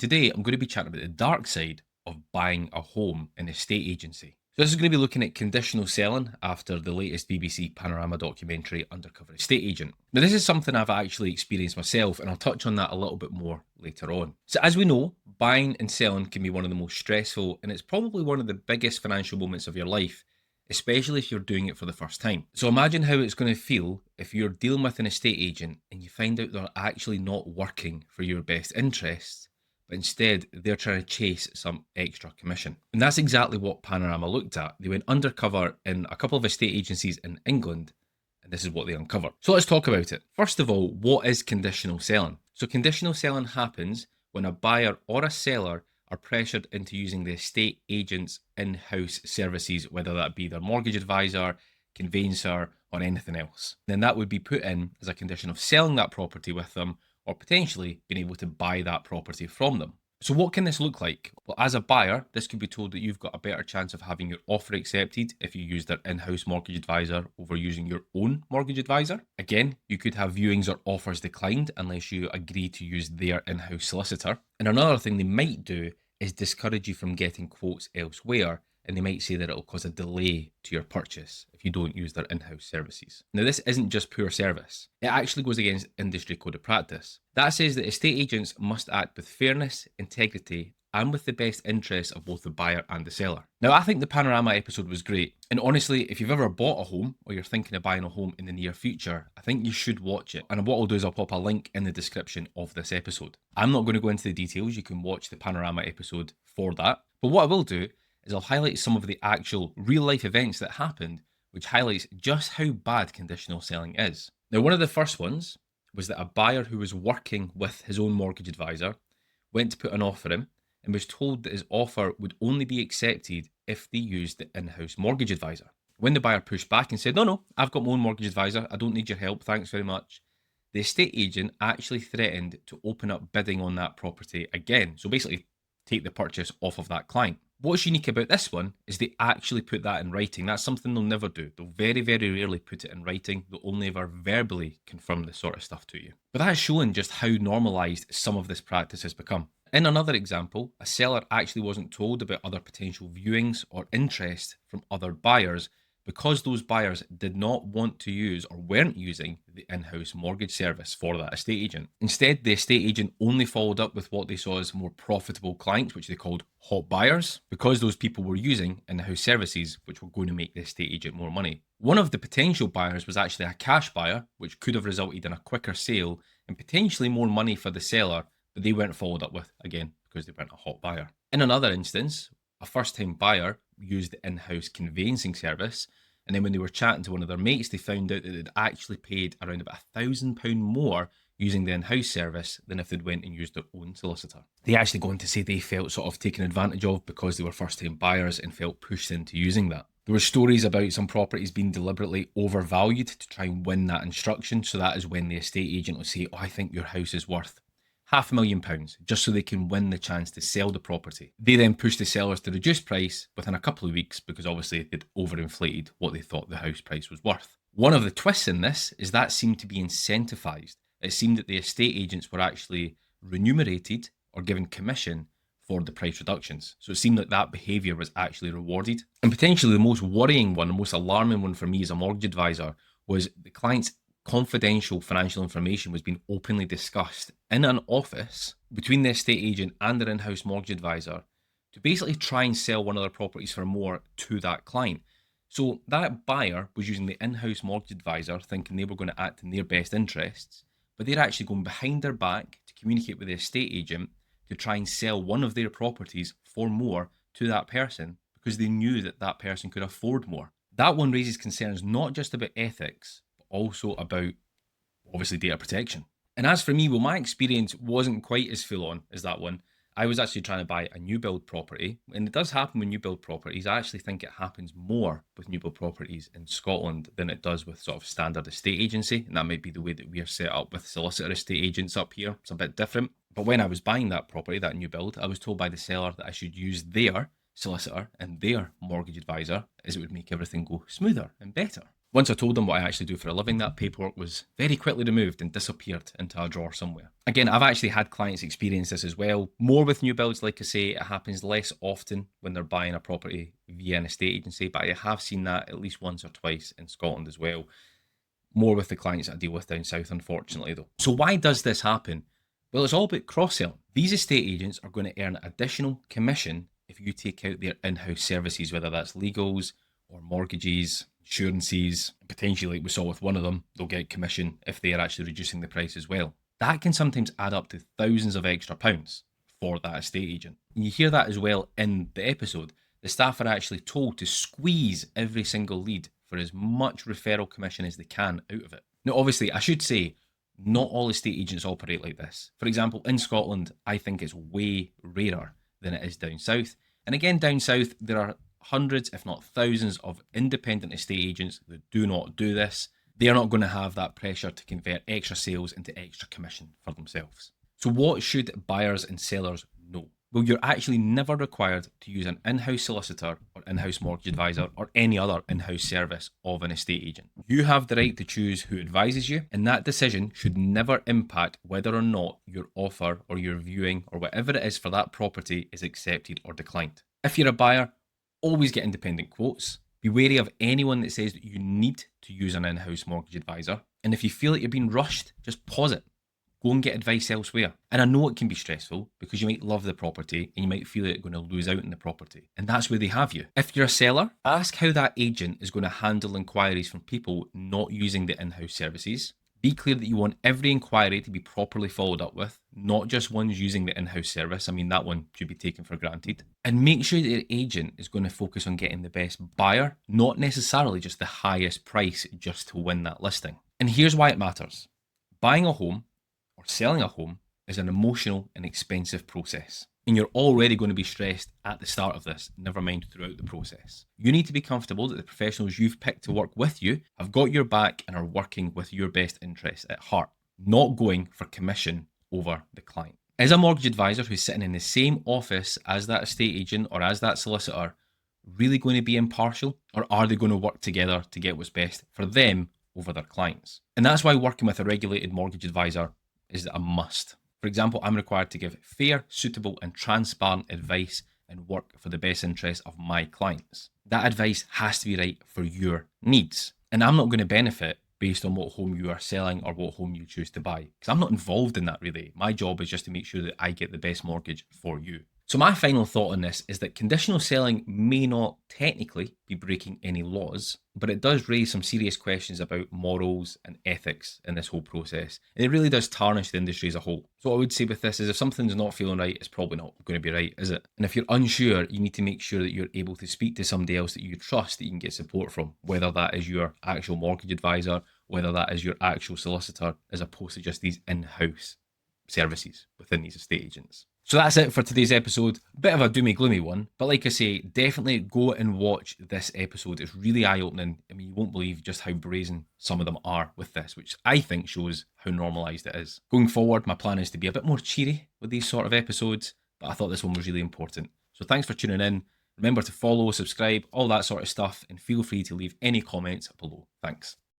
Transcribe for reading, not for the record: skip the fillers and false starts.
Today, I'm going to be chatting about the dark side of buying a home in estate agency. So this is going to be looking at conditional selling after the latest BBC Panorama documentary, Undercover Estate Agent. Now, this is something I've actually experienced myself, and I'll touch on that a little bit more later on. So as we know, buying and selling can be one of the most stressful, and it's probably one of the biggest financial moments of your life, especially if you're doing it for the first time. So imagine how it's going to feel if you're dealing with an estate agent and you find out they're actually not working for your best interests, but instead they're trying to chase some extra commission. And that's exactly what Panorama looked at. They went undercover in a couple of estate agencies in England, and this is what they uncovered. So let's talk about it. First of all, what is conditional selling? So conditional selling happens when a buyer or a seller are pressured into using the estate agent's in-house services, whether that be their mortgage advisor, conveyancer, or anything else. Then that would be put in as a condition of selling that property with them, or potentially being able to buy that property from them. So what can this look like? Well, as a buyer, this could be told that you've got a better chance of having your offer accepted if you use their in-house mortgage advisor over using your own mortgage advisor. Again, you could have viewings or offers declined unless you agree to use their in-house solicitor. And another thing they might do is discourage you from getting quotes elsewhere, and they might say that it'll cause a delay to your purchase if you don't use their in-house services. Now, this isn't just poor service. It actually goes against industry code of practice. That says that estate agents must act with fairness, integrity, and with the best interests of both the buyer and the seller. Now, I think the Panorama episode was great. And honestly, if you've ever bought a home or you're thinking of buying a home in the near future, I think you should watch it. And what I'll do is I'll pop a link in the description of this episode. I'm not going to go into the details. You can watch the Panorama episode for that. But what I will do is I'll highlight some of the actual real life events that happened, which highlights just how bad conditional selling is. Now, one of the first ones was that a buyer who was working with his own mortgage advisor went to put an offer in and was told that his offer would only be accepted if they used the in-house mortgage advisor. When the buyer pushed back and said, no, I've got my own mortgage advisor, I don't need your help, thanks very much, the estate agent actually threatened to open up bidding on that property again. So basically take the purchase off of that client. What's unique about this one is they actually put that in writing. That's something they'll never do. They'll very, very rarely put it in writing. They'll only ever verbally confirm this sort of stuff to you. But that is showing just how normalised some of this practice has become. In another example, a seller actually wasn't told about other potential viewings or interest from other buyers because those buyers did not want to use or weren't using the in-house mortgage service for that estate agent. Instead, the estate agent only followed up with what they saw as more profitable clients, which they called hot buyers, because those people were using in-house services, which were going to make the estate agent more money. One of the potential buyers was actually a cash buyer, which could have resulted in a quicker sale and potentially more money for the seller, but they weren't followed up with, again, because they weren't a hot buyer. In another instance, a first-time buyer used the in-house conveyancing service, and then when they were chatting to one of their mates, they found out that they'd actually paid around about £1,000 more using the in-house service than if they'd went and used their own solicitor. They actually go on to say they felt sort of taken advantage of because they were first-time buyers and felt pushed into using that. There were stories about some properties being deliberately overvalued to try and win that instruction, so that is when the estate agent will say, I think your house is worth £500,000, just so they can win the chance to sell the property. They then push the sellers to reduce price within a couple of weeks because obviously they'd overinflated what they thought the house price was worth. One of the twists in this is that seemed to be incentivized. It seemed that the estate agents were actually remunerated or given commission for the price reductions. So it seemed like that behaviour was actually rewarded. And potentially the most worrying one, the most alarming one for me as a mortgage advisor, was the client's confidential financial information was being openly discussed in an office between the estate agent and their in-house mortgage advisor to basically try and sell one of their properties for more to that client. So that buyer was using the in-house mortgage advisor thinking they were going to act in their best interests, but they're actually going behind their back to communicate with the estate agent to try and sell one of their properties for more to that person because they knew that that person could afford more. That one raises concerns not just about ethics, also about obviously data protection. And as for me, well, my experience wasn't quite as full on as that one. I was actually trying to buy a new build property, and it does happen with new build properties. I actually think it happens more with new build properties in Scotland than it does with sort of standard estate agency, and that might be the way that we're set up with solicitor estate agents up here. It's a bit different. But when I was buying that property, that new build, I was told by the seller that I should use their solicitor and their mortgage advisor as it would make everything go smoother and better. Once I told them what I actually do for a living, that paperwork was very quickly removed and disappeared into a drawer somewhere. Again, I've actually had clients experience this as well. More with new builds, like I say, it happens less often when they're buying a property via an estate agency, but I have seen that at least once or twice in Scotland as well. More with the clients that I deal with down south, unfortunately, though. So why does this happen? Well, it's all about cross-selling. These estate agents are going to earn additional commission if you take out their in-house services, whether that's legals or mortgages, insurances. Potentially, like we saw with one of them, they'll get commission if they are actually reducing the price as well. That can sometimes add up to thousands of extra pounds for that estate agent. And you hear that as well in the episode. The staff are actually told to squeeze every single lead for as much referral commission as they can out of it. Now, obviously, I should say, not all estate agents operate like this. For example, in Scotland, I think it's way rarer than it is down south. And again, down south, there are hundreds, if not thousands, of independent estate agents that do not do this. They are not going to have that pressure to convert extra sales into extra commission for themselves. So what should buyers and sellers know? Well, you're actually never required to use an in-house solicitor or in-house mortgage advisor or any other in-house service of an estate agent. You have the right to choose who advises you, and that decision should never impact whether or not your offer or your viewing or whatever it is for that property is accepted or declined. If you're a buyer, always get independent quotes. Be wary of anyone that says that you need to use an in-house mortgage advisor. And if you feel like you're being rushed, just pause it. Go and get advice elsewhere. And I know it can be stressful because you might love the property and you might feel like you're going to lose out on the property. And that's where they have you. If you're a seller, ask how that agent is going to handle inquiries from people not using the in-house services. Be clear that you want every inquiry to be properly followed up with, not just ones using the in-house service. I mean, that one should be taken for granted. And make sure that your agent is going to focus on getting the best buyer, not necessarily just the highest price just to win that listing. And here's why it matters. Buying a home or selling a home is an emotional and expensive process. And you're already going to be stressed at the start of this, never mind throughout the process. You need to be comfortable that the professionals you've picked to work with you have got your back and are working with your best interests at heart, not going for commission over the client. Is a mortgage advisor who's sitting in the same office as that estate agent or as that solicitor really going to be impartial, or are they going to work together to get what's best for them over their clients? And that's why working with a regulated mortgage advisor is a must. For example, I'm required to give fair, suitable and transparent advice and work for the best interests of my clients. That advice has to be right for your needs. And I'm not going to benefit based on what home you are selling or what home you choose to buy, because I'm not involved in that really. My job is just to make sure that I get the best mortgage for you. So my final thought on this is that conditional selling may not technically be breaking any laws, but it does raise some serious questions about morals and ethics in this whole process. And it really does tarnish the industry as a whole. So what I would say with this is if something's not feeling right, it's probably not going to be right, is it? And if you're unsure, you need to make sure that you're able to speak to somebody else that you trust that you can get support from, whether that is your actual mortgage advisor, whether that is your actual solicitor, as opposed to just these in-house services within these estate agents. So that's it for today's episode. Bit of a doomy gloomy one, but like I say, definitely go and watch this episode. It's really eye-opening. I mean, you won't believe just how brazen some of them are with this, which I think shows how normalised it is. Going forward, my plan is to be a bit more cheery with these sort of episodes, but I thought this one was really important. So thanks for tuning in. Remember to follow, subscribe, all that sort of stuff, and feel free to leave any comments below. Thanks.